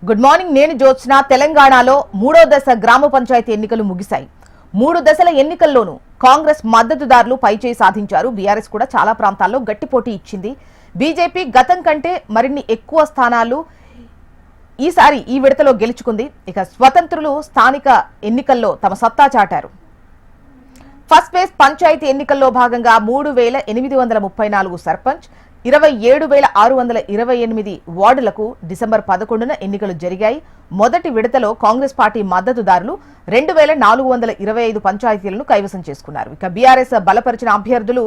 Good morning. నేను జ్యోత్స్న. తెలంగాణలో మూడో దశ గ్రామ పంచాయతీ ఎన్నికలు ముగిశాయి. 3 దశల ఎన్నికల్లోనూ కాంగ్రెస్ మద్దతుదారులు పైచేయి సాధించారు. బీఆర్ఎస్ కూడా చాలా ప్రాంతాల్లో గట్టి పోటీ ఇచ్చింది. బీజేపీ గతం కంటే మరిన్ని ఎక్కువ స్థానాలు ఈసారి ఈ విడతలో గెలుచుకుంది. ఇక స్వతంత్రులు స్థానిక ఎన్నికల్లో తమ సత్తా చాటారు. ఫస్ట్ ఫేజ్ పంచాయతీ ఎన్నికల్లో భాగంగా 3834 సర్పంచ్, 27,628 వార్డులకు డిసెంబర్ 11న ఎన్నికలు జరిగాయి. మొదటి విడతలో కాంగ్రెస్ పార్టీ మద్దతుదారులు 2,425 పంచాయతీలను కైవసం చేసుకున్నారు. ఇక బీఆర్ఎస్ బలపరిచిన అభ్యర్థులు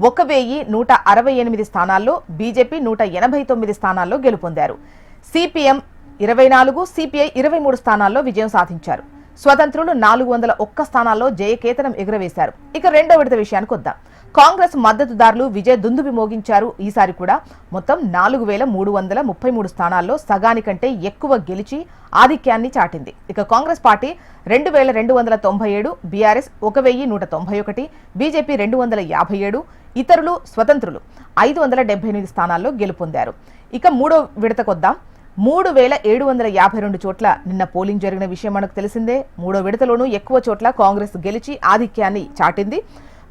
1,168 స్థానాల్లో, బీజేపీ 189 స్థానాల్లో గెలుపొందారు. సిపిఎం 24, సిపిఐ 23 స్థానాల్లో విజయం సాధించారు. స్వతంత్రులు 401 స్థానాల్లో జయకేతనం ఎగురవేశారు. ఇక రెండో విడత విషయానికి వద్దాం. కాంగ్రెస్ మద్దతుదారులు విజయ దుందుబి మోగించారు. ఈసారి కూడా మొత్తం 4,333 స్థానాల్లో సగానికంటే ఎక్కువ గెలిచి ఆధిక్యాన్ని చాటింది. ఇక కాంగ్రెస్ పార్టీ 2,297, బీఆర్ఎస్ 1,191, బీజేపీ 257, ఇతరులు స్వతంత్రులు 578 స్థానాల్లో గెలుపొందారు. ఇక మూడో విడతకొద్దాం. 3,752 చోట్ల నిన్న పోలింగ్ జరిగిన విషయం మనకు తెలిసిందే. మూడో విడతలోనూ ఎక్కువ చోట్ల కాంగ్రెస్ గెలిచి ఆధిక్యాన్ని చాటింది.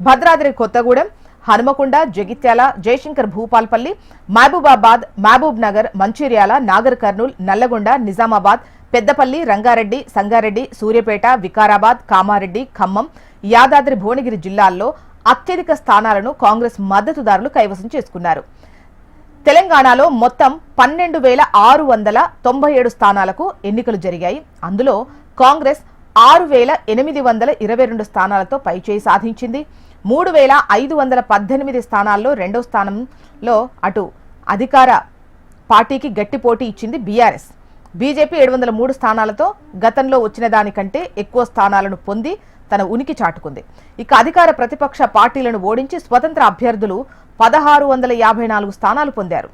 భద్రాద్రి కొత్తగూడెం, హనుమకొండ, జగిత్యాల, జయశంకర్ భూపాల్పల్లి, మహబూబాబాద్, మహబూబ్ నగర్, మంచిర్యాల, నాగర్ కర్నూల్, నల్లగొండ, నిజామాబాద్, పెద్దపల్లి, రంగారెడ్డి, సంగారెడ్డి, సూర్యాపేట, వికారాబాద్, కామారెడ్డి, ఖమ్మం, యాదాద్రి భువనగిరి జిల్లాల్లో అత్యధిక స్థానాలను కాంగ్రెస్ మద్దతుదారులు కైవసం చేసుకున్నారు. తెలంగాణలో మొత్తం 12,697 స్థానాలకు ఎన్నికలు జరిగాయి. అందులో కాంగ్రెస్ 6,822 స్థానాలతో పైచేయి సాధించింది. 3,518 స్థానాల్లో రెండో స్థానంలో అటు అధికార పార్టీకి గట్టి పోటీ ఇచ్చింది బీఆర్ఎస్. బీజేపీ 703 స్థానాలతో గతంలో వచ్చిన దానికంటే ఎక్కువ స్థానాలను పొంది తన ఉనికి చాటుకుంది. ఇక అధికార ప్రతిపక్ష పార్టీలను ఓడించి స్వతంత్ర అభ్యర్థులు 1,654 స్థానాలు పొందారు.